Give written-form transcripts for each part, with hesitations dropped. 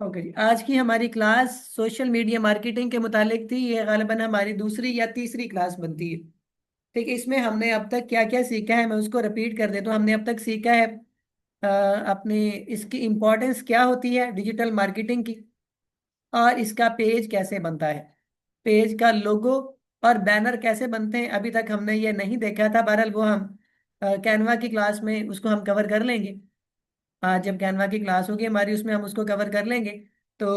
Okay जी, आज की हमारी क्लास सोशल मीडिया मार्केटिंग के मुतालिक थी। ये गालिबन हमारी दूसरी या तीसरी क्लास बनती है। ठीक है, इसमें हमने अब तक क्या क्या सीखा है मैं उसको रिपीट कर देता हूँ। हमने अब तक सीखा है अपनी इसकी इम्पोर्टेंस क्या होती है डिजिटल मार्केटिंग की, और इसका पेज कैसे बनता है, पेज का लोगो और बैनर कैसे बनते हैं। अभी तक हमने ये नहीं देखा था, बहरहाल वो हम कैनवा की क्लास में उसको हम कवर कर लेंगे। आज जब कैनवा की क्लास होगी हमारी उसमें हम उसको कवर कर लेंगे। तो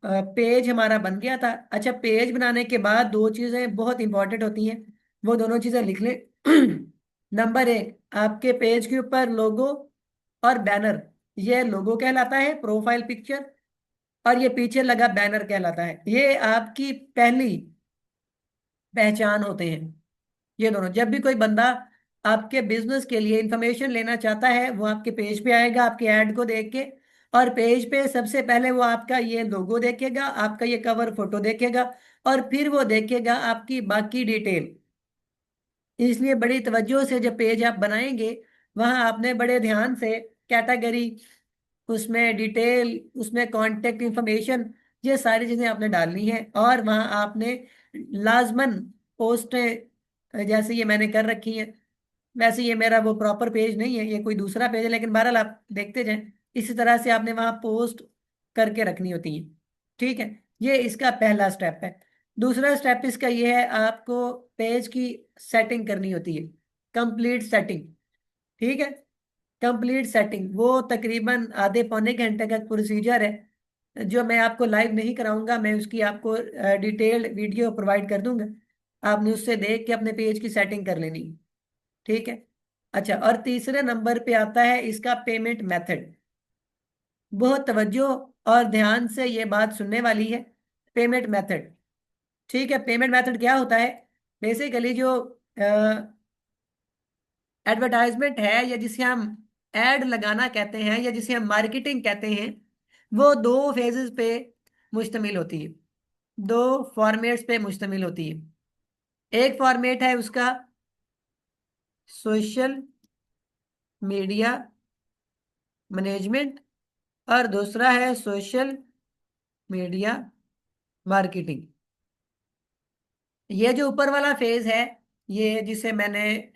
पेज हमारा बन गया था। अच्छा, पेज बनाने के बाद दो चीज़ें बहुत इंपॉर्टेंट होती हैं, वो दोनों चीज़ें लिख लें। नंबर एक, आपके पेज के ऊपर लोगो और बैनर, ये लोगो कहलाता है, प्रोफाइल पिक्चर, और ये पीछे लगा बैनर कहलाता है। ये आपकी पहली पहचान होते हैं। ये दोनों, जब भी कोई बंदा आपके बिजनेस के लिए इंफॉर्मेशन लेना चाहता है वो आपके पेज पे आएगा आपके ऐड को देख के, और पेज पे सबसे पहले वो आपका ये लोगो देखेगा, आपका ये कवर फोटो देखेगा, और फिर वो देखेगा आपकी बाकी डिटेल। इसलिए बड़ी तवज्जो से जब पेज आप बनाएंगे, वहां आपने बड़े ध्यान से कैटेगरी, उसमें डिटेल, उसमें कांटेक्ट इंफॉर्मेशन, ये सारी चीजें आपने डालनी है। और वहां आपने लाजमन पोस्टें, जैसे ये मैंने कर रखी हैं। वैसे ये मेरा वो प्रॉपर पेज नहीं है, ये कोई दूसरा पेज है, लेकिन बहरहाल आप देखते जाएं। इसी तरह से आपने वहां पोस्ट करके रखनी होती है। ठीक है, ये इसका पहला स्टेप है। दूसरा स्टेप इसका ये है, आपको पेज की सेटिंग करनी होती है, कंप्लीट सेटिंग। ठीक है, कंप्लीट सेटिंग वो तकरीबन आधे पौने घंटे का प्रोसीजर है, जो मैं आपको लाइव नहीं कराऊंगा। मैं उसकी आपको डिटेल्ड वीडियो प्रोवाइड कर दूंगा, आपने उससे देख के अपने पेज की सेटिंग कर लेनी है। ठीक है। अच्छा, और तीसरे नंबर पे आता है इसका पेमेंट मेथड। बहुत तवज्जो और ध्यान से ये बात सुनने वाली है। पेमेंट मेथड, ठीक है, पेमेंट मेथड क्या होता है? बेसिकली जो एडवर्टाइजमेंट है, या जिसे हम एड लगाना कहते हैं, या जिसे हम मार्केटिंग कहते हैं, वो दो फेजेस पे मुश्तमिल होती है, दो फॉर्मेट्स पे मुश्तमिल होती है। एक फॉर्मेट है उसका सोशल मीडिया मैनेजमेंट, और दूसरा है सोशल मीडिया मार्केटिंग। ये जो ऊपर वाला फेज है, ये जिसे मैंने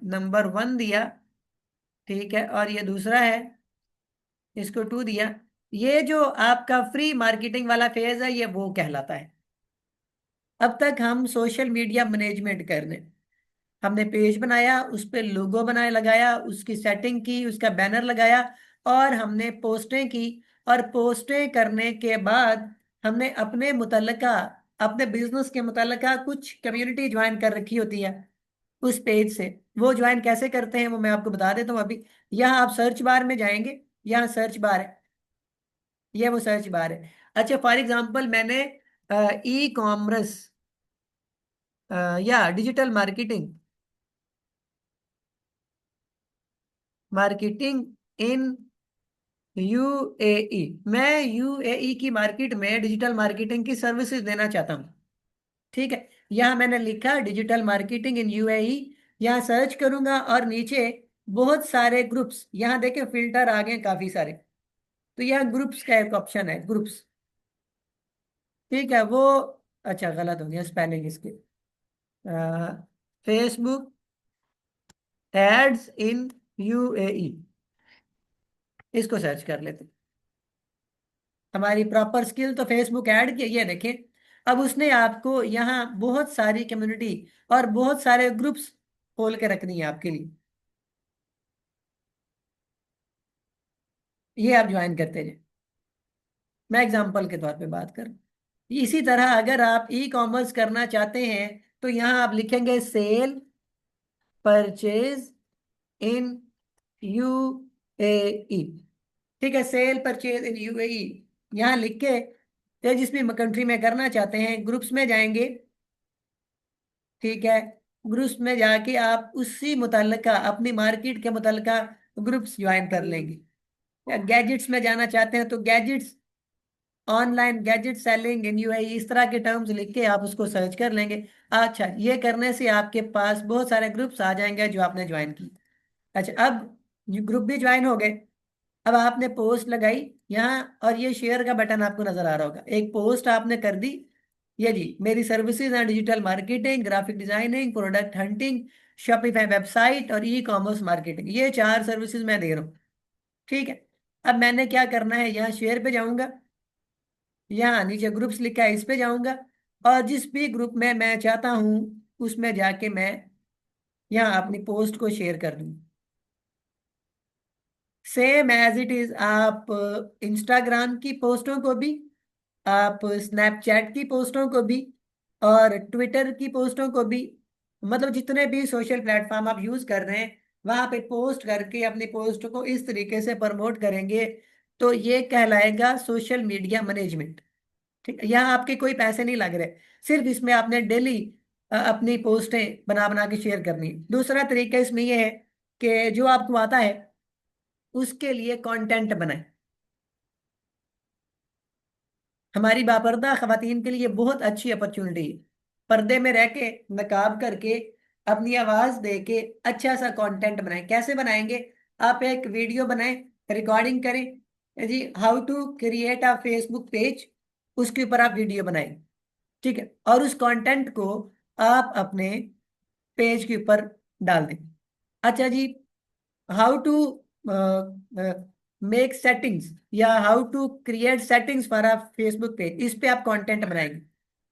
नंबर 1 दिया, ठीक है, और ये दूसरा है, इसको 2 दिया। ये जो आपका फ्री मार्केटिंग वाला फेज है, ये वो कहलाता है। अब तक हम सोशल मीडिया मैनेजमेंट कर रहे हैं। हमने पेज बनाया, उस पर लोगो बनाए लगाया, उसकी सेटिंग की, उसका बैनर लगाया, और हमने पोस्टें की। और पोस्टें करने के बाद हमने अपने मुतलका, अपने बिजनेस के मुतलका कुछ कम्युनिटी ज्वाइन कर रखी होती है उस पेज से। वो ज्वाइन कैसे करते हैं वो मैं आपको बता देता हूँ अभी। यहाँ आप सर्च बार में जाएंगे, यहाँ सर्च बार है, ये वो सर्च बार है। अच्छा, फॉर एग्जांपल मैंने ई कॉमर्स या digital marketing, marketing in UAE, मैं यूएई की मार्केट में डिजिटल मार्केटिंग की सर्विसेज देना चाहता हूँ। ठीक है, यहाँ मैंने लिखा डिजिटल मार्केटिंग इन यूएई। यहाँ सर्च करूंगा और नीचे बहुत सारे ग्रुप्स, यहाँ देखें फिल्टर आ गए काफी सारे। तो यहाँ ग्रुप्स का एक ऑप्शन है, ग्रुप्स। ठीक है, वो, अच्छा गलत हो गया स्पेलिंग इसके, फेसबुक एड्स इन यूएई, इसको सर्च कर लेते हैं। हमारी प्रॉपर स्किल तो फेसबुक ऐड की है, ये देखें। अब उसने आपको यहाँ बहुत सारी कम्युनिटी और बहुत सारे ग्रुप्स खोल के रखनी है आपके लिए, ये आप ज्वाइन करते जाए। मैं एग्जांपल के तौर पे बात करूं, इसी तरह अगर आप ई कॉमर्स करना चाहते हैं तो यहाँ आप लिखेंगे सेल परचेज इन यूएई। ठीक है, सेल परचेज इन यूएई, यहाँ लिख के, या जिस भी कंट्री में करना चाहते हैं, ग्रुप्स में जाएंगे। ठीक है, ग्रुप्स में जाके आप उसी मुतलका अपनी मार्केट के मुतलका ग्रुप्स ज्वाइन कर लेंगे। या गैजेट्स में जाना चाहते हैं तो gadgets, online gadget selling in UAE, इस तरह के टर्म्स लिख के आप उसको सर्च कर लेंगे। अच्छा, ये करने से आपके पास बहुत सारे ग्रुप्स आ जाएंगे जो आपने ज्वाइन की। अच्छा, अब ग्रुप भी ज्वाइन हो गए। अब आपने पोस्ट लगाई यहाँ, और ये शेयर का बटन आपको नजर आ रहा होगा, एक पोस्ट आपने कर दी। ये जी, मेरी सर्विसेज हैं digital marketing, graphic designing, product hunting, Shopify website और ई कॉमर्स मार्केटिंग, ये 4 सर्विसेज मैं दे रहा हूँ। ठीक है। अब मैंने क्या करना है, यहाँ शेयर पे जाऊंगा, यहाँ नीचे ग्रुप्स लिखा है इस पे जाऊंगा, और जिस भी ग्रुप में मैं चाहता हूँ उसमें जाके मैं यहाँ अपनी पोस्ट को शेयर कर दूँ। सेम एज इट इज, आप इंस्टाग्राम की पोस्टों को भी, आप स्नैपचैट की पोस्टों को भी, और ट्विटर की पोस्टों को भी, मतलब जितने भी सोशल प्लेटफॉर्म आप यूज कर रहे हैं वहां पे पोस्ट करके अपनी पोस्ट को इस तरीके से प्रमोट करेंगे, तो ये कहलाएगा सोशल मीडिया मैनेजमेंट। ठीक है, यहाँ आपके कोई पैसे नहीं लग रहे, सिर्फ इसमें आपने डेली अपनी पोस्टें बना बना के शेयर करनी है। दूसरा तरीका इसमें यह है कि जो आपको आता है उसके लिए कंटेंट बनाएं। हमारी बापर्दा खवातीन के लिए बहुत अच्छी अपॉर्चुनिटी है, पर्दे में रह के, नकाब करके, अपनी आवाज दे के अच्छा सा कंटेंट बनाएं। कैसे बनाएंगे? आप एक वीडियो बनाएं, रिकॉर्डिंग करें जी, how to create a Facebook page, उसके ऊपर आप वीडियो बनाएं। ठीक है, और उस कंटेंट को आप अपने पेज के ऊपर डाल दें। अच्छा जी, हाउ टू मेक सेटिंग्स, या how to create settings for a Facebook page, इस पे आप कंटेंट बनाएंगे,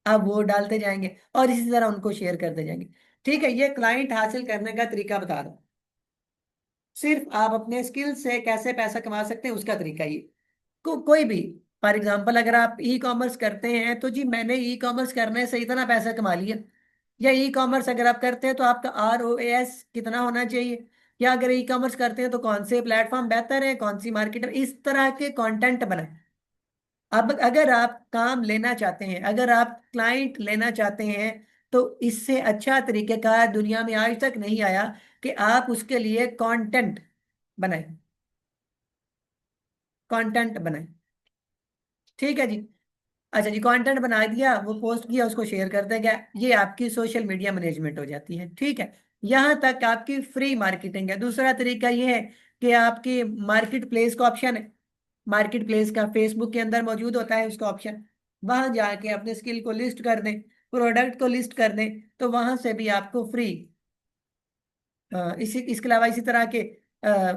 आप वो डालते जाएंगे और इसी तरह उनको शेयर करते जाएंगे। ठीक है, ये क्लाइंट हासिल करने का तरीका बता रहा हूं। सिर्फ आप अपने स्किल से कैसे पैसा कमा सकते हैं उसका तरीका ये। कोई भी, फॉर एग्जांपल अगर आप ई कॉमर्स करते हैं तो जी मैंने ई कॉमर्स करने से इतना पैसा कमा लिया, या ई कॉमर्स अगर आप करते हैं तो आपका ROAS कितना होना चाहिए, या अगर ई कॉमर्स करते हैं तो कौन से प्लेटफॉर्म बेहतर है, कौन सी मार्केट, इस तरह के कंटेंट बनाएं। अब अगर आप काम लेना चाहते हैं, अगर आप क्लाइंट लेना चाहते हैं, तो इससे अच्छा तरीके का दुनिया में आज तक नहीं आया कि आप उसके लिए कंटेंट बनाएं। कंटेंट बनाएं। ठीक है जी। अच्छा जी, कंटेंट बना दिया, वो पोस्ट किया, उसको शेयर करते गया, ये आपकी सोशल मीडिया मैनेजमेंट हो जाती है। ठीक है, यहाँ तक आपकी फ्री मार्केटिंग है। दूसरा तरीका ये है कि आपकी मार्केट प्लेस का ऑप्शन है, मार्केट प्लेस का फेसबुक के अंदर मौजूद होता है उसका ऑप्शन, वहां जाके अपने स्किल को लिस्ट कर दें, प्रोडक्ट को लिस्ट कर दें, तो वहां से भी आपको फ्री, इसी इसके अलावा इसी तरह के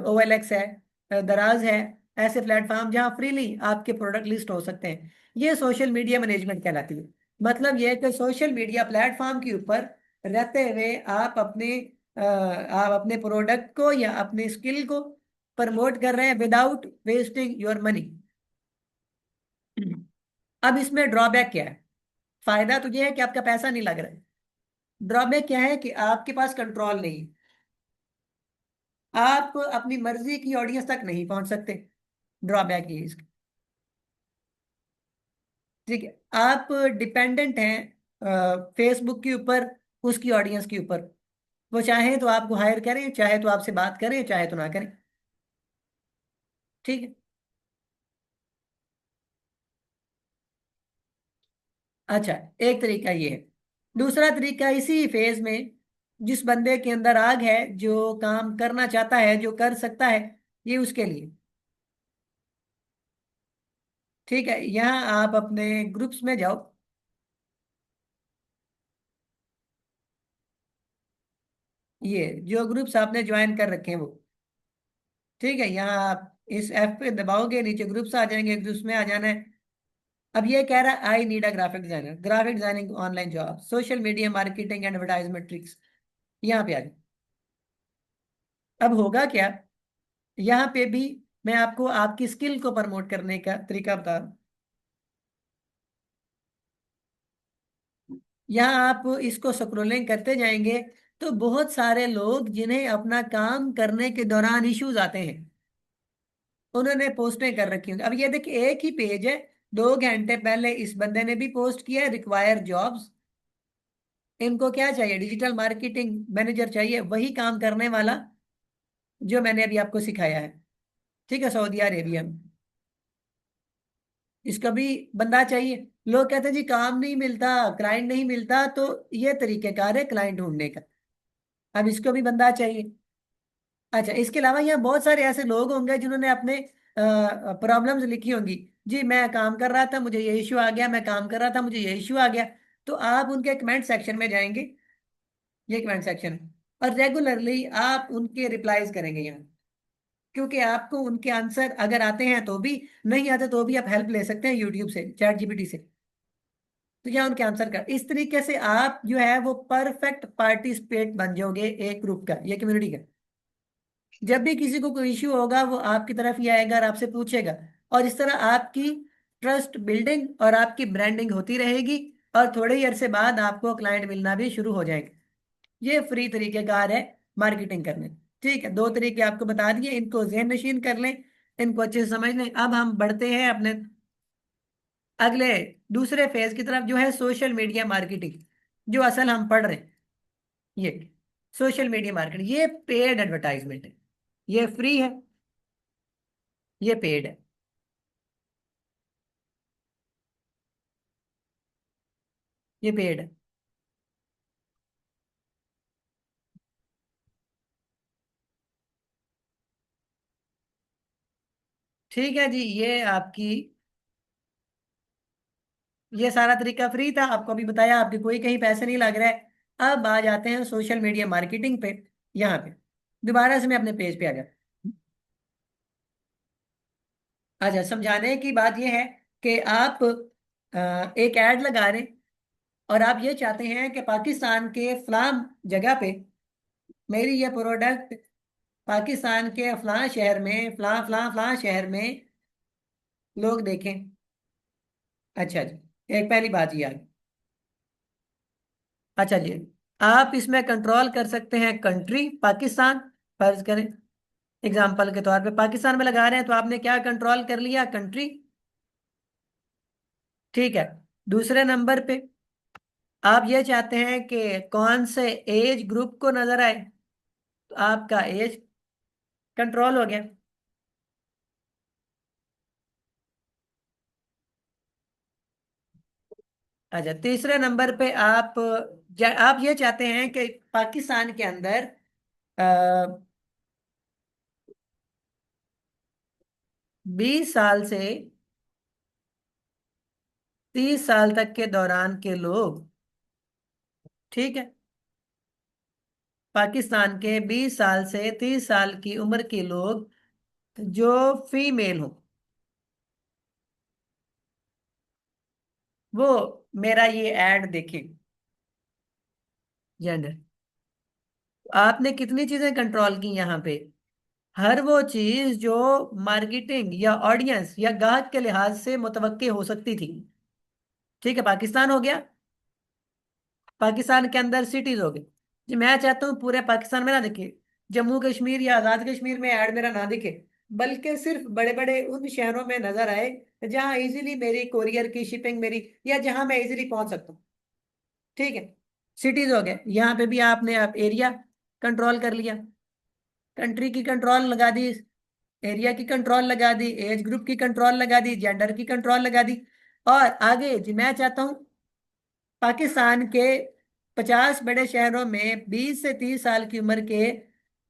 OLX है, दराज है, ऐसे प्लेटफॉर्म जहाँ फ्रीली आपके प्रोडक्ट लिस्ट हो सकते हैं। ये सोशल मीडिया मैनेजमेंट कहलाती है। मतलब ये है कि सोशल मीडिया प्लेटफॉर्म के ऊपर रहते हुए आप अपने प्रोडक्ट को या अपने स्किल को प्रमोट कर रहे हैं विदाउट वेस्टिंग योर मनी। अब इसमें ड्रॉबैक क्या है? फायदा तो ये है कि आपका पैसा नहीं लग रहा है, ड्रॉबैक क्या है कि आपके पास कंट्रोल नहीं है, आप अपनी मर्जी की ऑडियंस तक नहीं पहुंच सकते। ड्रॉबैक ये है इसका। ठीक है, आप डिपेंडेंट हैं फेसबुक के ऊपर, उसकी ऑडियंस के ऊपर। वो चाहे तो आपको हायर करें, चाहे तो आपसे बात करें, चाहे तो ना करें। ठीक है। अच्छा, एक तरीका ये है। दूसरा तरीका, इसी फेज में जिस बंदे के अंदर आग है, जो काम करना चाहता है, जो कर सकता है, ये उसके लिए। ठीक है, यहाँ आप अपने ग्रुप्स में जाओ, ये जो ग्रुप्स आपने ज्वाइन कर रखे हैं वो। ठीक है, यहाँ आप इस ऐप पे दबाओगे, नीचे ग्रुप्स आ जाएंगे, ग्रुप्स में आ जाना है। अब ये कह रहा है I need a graphic designer, graphic designing online job, social media marketing advertisement tricks, यहाँ पे आ जाए। अब होगा क्या, यहाँ पे भी मैं आपको आपकी स्किल को प्रमोट करने का तरीका बता रहा हूँ। यहाँ आप इसको स्क्रोलिंग करते जाएंगे तो बहुत सारे लोग जिन्हें अपना काम करने के दौरान इश्यूज आते हैं, उन्होंने पोस्टें कर रखी होंगी। अब ये देखिए, एक ही पेज है, 2 घंटे पहले इस बंदे ने भी पोस्ट किया है, रिक्वायर जॉब्स। इनको क्या चाहिए? डिजिटल मार्केटिंग मैनेजर चाहिए, वही काम करने वाला जो मैंने अभी आपको सिखाया है। ठीक है, सऊदी अरेबिया में इसका भी बंदा चाहिए। लोग कहते हैं जी काम नहीं मिलता, क्लाइंट नहीं मिलता, तो ये तरीकेकार है क्लाइंट ढूंढने का। अब इसको भी बंदा चाहिए। अच्छा, इसके अलावा यहाँ बहुत सारे ऐसे लोग होंगे जिन्होंने अपने प्रॉब्लम्स लिखी होंगी। जी मैं काम कर रहा था, मुझे ये इश्यू आ गया, मैं काम कर रहा था, मुझे ये इश्यू आ गया। तो आप उनके कमेंट सेक्शन में जाएंगे, ये कमेंट सेक्शन है, और रेगुलरली आप उनके रिप्लाईज करेंगे यहाँ, क्योंकि आपको उनके आंसर अगर आते हैं तो भी, नहीं आते तो भी आप हेल्प ले सकते हैं यूट्यूब से, चैट जीपीटी से। तो यहाँ उनके आंसर का इस तरीके से आप जो है वो परफेक्ट पार्टिसिपेट बन जाओगे एक ग्रुप का, ये कम्युनिटी का। जब भी किसी को कोई इश्यू होगा वो आपकी तरफ ही आएगा और आपसे पूछेगा, और इस तरह आपकी ट्रस्ट बिल्डिंग और आपकी ब्रांडिंग होती रहेगी, और थोड़े ही अरसे बाद आपको क्लाइंट मिलना भी शुरू हो जाएंगे। ये फ्री तरीकेकार है मार्केटिंग करने। ठीक है, दो तरीके आपको बता दिए, इनको ज़हन नशीन कर लें, इनको अच्छे से समझ लें। अब हम बढ़ते हैं अपने अगले दूसरे फेज की तरफ, जो है सोशल मीडिया मार्केटिंग, जो असल हम पढ़ रहे हैं। ये सोशल मीडिया मार्केटिंग, ये पेड एडवर्टाइजमेंट है, ये फ्री है, ये पेड है। ये पेड है। ठीक है जी, ये आपकी, ये सारा तरीका फ्री था, आपको अभी बताया, आपके कोई कहीं पैसे नहीं लग रहा है। अब आ जाते हैं सोशल मीडिया मार्केटिंग पे। यहाँ पे दोबारा से मैं अपने पेज पे आ जाता। अच्छा, समझाने की बात यह है कि आप एक ऐड लगा रहे हैं, और आप ये चाहते हैं कि पाकिस्तान के फलां जगह पे मेरी ये प्रोडक्ट, पाकिस्तान के फलां शहर में, फलां फलां फलां शहर में लोग देखें। अच्छा जी, एक पहली बात ये आ गई। अच्छा जी, आप इसमें कंट्रोल कर सकते हैं कंट्री पाकिस्तान, फर्ज करें एग्जाम्पल के तौर पे पाकिस्तान में लगा रहे हैं, तो आपने क्या कंट्रोल कर लिया, कंट्री। ठीक है, दूसरे नंबर पे आप ये चाहते हैं कि कौन से एज ग्रुप को नजर आए, तो आपका एज कंट्रोल हो गया। अच्छा, तीसरे नंबर पे आप ये चाहते हैं कि पाकिस्तान के अंदर 20 साल से 30 साल तक के दौरान के लोग, ठीक है, पाकिस्तान के 20 साल से 30 साल की उम्र के लोग जो फीमेल हो, वो मेरा ये ऐड देखें। जेंडर, आपने कितनी चीजें कंट्रोल की यहाँ पे, हर वो चीज जो मार्केटिंग या ऑडियंस या ग्राहक के लिहाज से मुतवक्के हो सकती थी। ठीक है, पाकिस्तान हो गया, पाकिस्तान के अंदर सिटीज हो गई। जी मैं चाहता हूँ पूरे पाकिस्तान में ना दिखे, जम्मू कश्मीर या आजाद कश्मीर में ऐड मेरा ना दिखे, बल्कि सिर्फ बड़े बड़े उन शहरों में नजर आए जहां इजीली मेरी कोरियर की शिपिंग मेरी, या जहां मैं इजीली पहुंच सकता हूँ। ठीक है, सिटीज हो गए, यहाँ पे भी आपने आप एरिया कंट्रोल कर लिया, कंट्री की कंट्रोल लगा दी, एरिया की कंट्रोल लगा दी, एज ग्रुप की कंट्रोल लगा दी, जेंडर की कंट्रोल लगा दी। और आगे जी मैं चाहता हूँ पाकिस्तान के 50 बड़े शहरों में 20 से 30 साल की उम्र के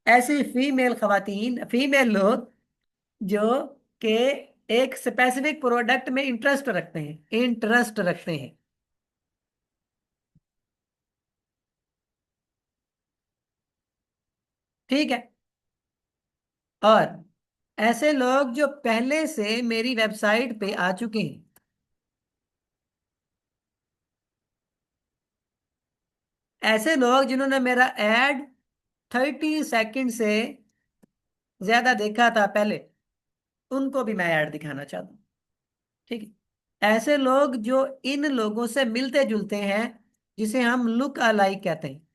ऐसी फीमेल खवातीन, फीमेल लोग जो के एक स्पेसिफिक प्रोडक्ट में इंटरेस्ट रखते हैं, इंटरेस्ट रखते हैं। ठीक है, और ऐसे लोग जो पहले से मेरी वेबसाइट पे आ चुके हैं, ऐसे लोग जिन्होंने मेरा एड 30 सेकंड से ज्यादा देखा था पहले, उनको भी मैं ऐड दिखाना चाहता हूँ। ठीक है, ऐसे लोग जो इन लोगों से मिलते जुलते हैं, जिसे हम लुक अलाइक कहते हैं,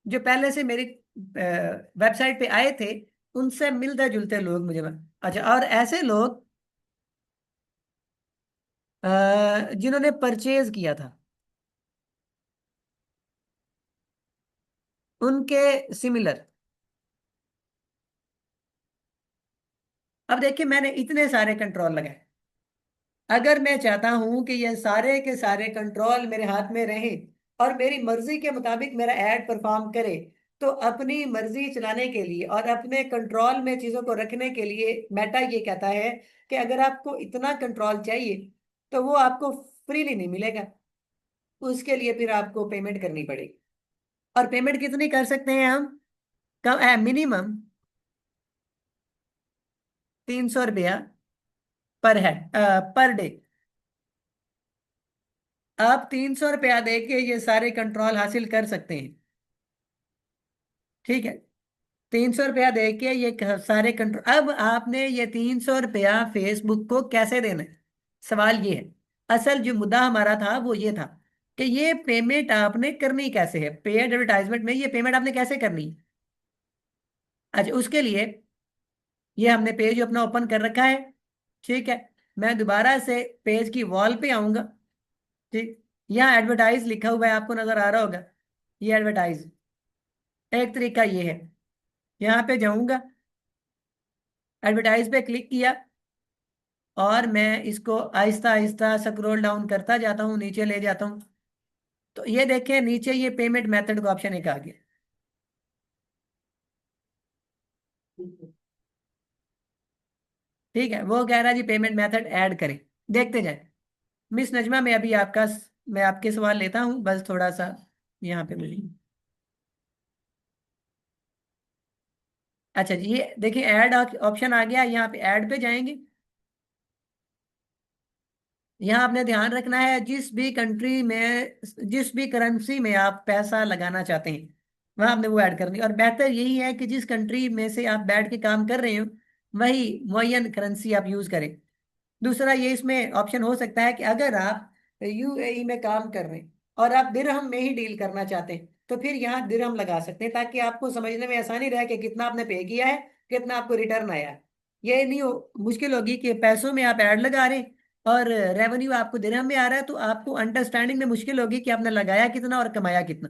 जो पहले से मेरी वेबसाइट पे आए थे, उनसे मिलते जुलते लोग मुझे अच्छा, और ऐसे लोग जिन्होंने परचेज किया था, उनके सिमिलर। अब देखिए, मैंने इतने सारे कंट्रोल लगाए, अगर मैं चाहता हूं कि ये सारे के सारे कंट्रोल मेरे हाथ में रहे और मेरी मर्जी के मुताबिक मेरा एड परफॉर्म करे, तो अपनी मर्जी चलाने के लिए और अपने कंट्रोल में चीजों को रखने के लिए मेटा ये कहता है कि अगर आपको इतना कंट्रोल चाहिए तो वो आपको फ्रीली नहीं मिलेगा, उसके लिए फिर आपको पेमेंट करनी पड़ेगी। और पेमेंट कितनी कर सकते हैं हम? कम मिनिमम 300 रुपया पर हेड, पर डे। आप 300 रुपया दे के ये सारे कंट्रोल हासिल कर सकते हैं। ठीक है, 300 रुपया दे के ये सारे कंट्रोल। अब आपने ये 300 रुपया फेसबुक को कैसे देना है, सवाल ये है। असल जो मुद्दा हमारा था वो ये था कि ये पेमेंट आपने करनी कैसे है, पेड एडवर्टाइजमेंट में ये पेमेंट आपने कैसे करनी है। अच्छा, उसके लिए ये हमने पेज अपना ओपन कर रखा है। ठीक है, मैं दोबारा से पेज की वॉल पे आऊंगा। ठीक, यहाँ एडवर्टाइज लिखा हुआ है, आपको नजर आ रहा होगा। ये एडवर्टाइज, एक तरीका ये है। यहाँ पे जाऊंगा, एडवर्टाइज पे क्लिक किया, और मैं इसको आहिस्ता आहिस्ता स्क्रॉल डाउन करता जाता हूँ, नीचे ले जाता हूँ। तो ये देखें नीचे ये पेमेंट मेथड का ऑप्शन एक आ गया। ठीक है, वो कह रहा है जी पेमेंट मेथड ऐड करें। देखते जाए। मिस नजमा, मैं अभी मैं आपके सवाल लेता हूँ, बस थोड़ा सा यहाँ पे मुझे। अच्छा जी, ये देखिए ऐड ऑप्शन आ गया, यहाँ पे ऐड पे जाएंगे। यहाँ आपने ध्यान रखना है, जिस भी कंट्री में जिस भी करेंसी में आप पैसा लगाना चाहते हैं वहां आपने वो ऐड करनी। और बेहतर यही है कि जिस कंट्री में से आप बैठ के काम कर रहे हो वही मुअय्यन करेंसी आप यूज करें। दूसरा ये इसमें ऑप्शन हो सकता है कि अगर आप यूएई में काम कर रहे हैं और आप दिरहम में ही डील करना चाहते हैं तो फिर यहाँ दिरहम लगा सकते हैं, ताकि आपको समझने में आसानी रहे कि कितना आपने पे किया है, कितना आपको रिटर्न आया है। ये नहीं मुश्किल होगी कि पैसों में आप ऐड लगा रहे हैं और रेवेन्यू आपको दिरहम में आ रहा है, तो आपको अंडरस्टैंडिंग में मुश्किल होगी कि आपने लगाया कितना और कमाया कितना।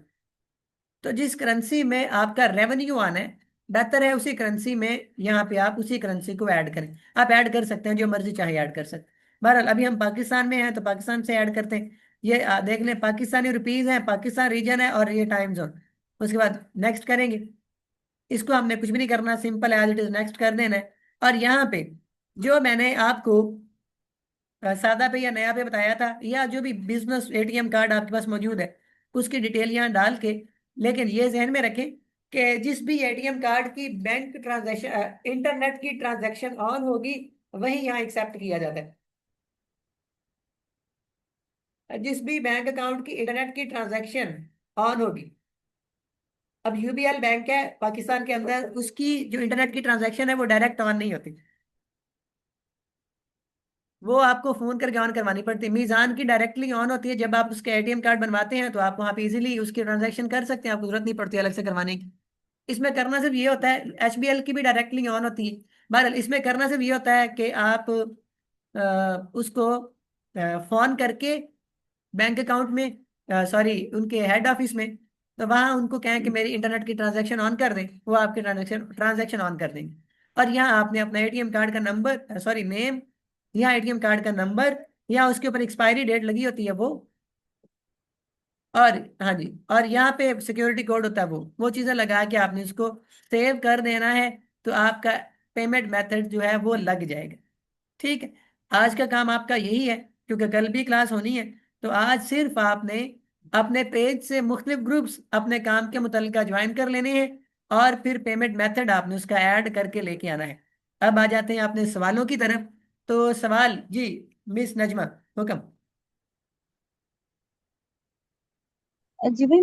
तो जिस करेंसी में आपका रेवेन्यू आना है, बेहतर है उसी करेंसी में यहाँ पे आप उसी करेंसी को ऐड करें। आप ऐड कर सकते हैं, जो मर्जी चाहे ऐड कर सकते हैं। बहरहाल अभी हम पाकिस्तान में हैं तो पाकिस्तान से ऐड करते हैं। ये देख लें, पाकिस्तानी रुपीज है, पाकिस्तान रीजन है, और ये टाइम जोन। उसके बाद नेक्स्ट करेंगे। इसको हमने कुछ भी नहीं करना, simple as it is next कर देना है। और यहाँ पे जो मैंने आपको सादा पे या नया पे बताया था, या जो भी बिजनेस एटीएम कार्ड आपके पास मौजूद है उसकी डिटेल यहाँ डाल के, लेकिन ये जहन में रखें कि जिस भी एटीएम कार्ड की बैंक ट्रांजैक्शन इंटरनेट की ट्रांजैक्शन ऑन होगी वही यहाँ एक्सेप्ट किया जाता है। जिस भी बैंक अकाउंट की इंटरनेट की ट्रांजैक्शन ऑन होगी, अब यूबीएल बैंक है पाकिस्तान के अंदर, उसकी जो इंटरनेट की ट्रांजैक्शन है वो डायरेक्ट ऑन नहीं होती, वो आपको फोन करके ऑन करवानी पड़ती है। मीजान की डायरेक्टली ऑन होती है, जब आप उसके एटीएम कार्ड बनवाते हैं तो आप वहां पे इजीली उसकी ट्रांजैक्शन कर सकते हैं, आपको जरूरत नहीं पड़ती अलग से करवाने की। इसमें करना सिर्फ ये होता है, एचबीएल की भी डायरेक्टली ऑन होती है। बहरहाल इसमें करना सिर्फ ये होता है कि आप उसको फोन करके बैंक अकाउंट में, सॉरी उनके हेड ऑफिस में, तो वहाँ उनको कहें कि मेरी इंटरनेट की ट्रांजैक्शन ऑन कर दें, वो आपकी ट्रांजैक्शन ट्रांजैक्शन ऑन कर देंगे। और यहाँ आपने अपना एटीएम कार्ड का नंबर, सॉरी नेम, यहाँ एटीएम कार्ड का नंबर, या उसके ऊपर एक्सपायरी डेट लगी होती है वो, और हाँ जी, और यहाँ पे सिक्योरिटी कोड होता है वो चीज़ें लगा के आपने उसको सेव कर देना है। तो आपका पेमेंट मेथड जो है वो लग जाएगा। ठीक है, आज का काम आपका यही है, क्योंकि कल भी क्लास होनी है। तो आज सिर्फ आपने अपने पेज से मुख्तलिफ ग्रुप्स अपने काम के मुतल्लिका ज्वाइन कर लेने हैं, और फिर पेमेंट मेथड आपने उसका ऐड करके लेके आना है। अब आ जाते हैं अपने सवालों की तरफ। तो सवाल जी, मिस नजमा, हुक्म। जी भाई।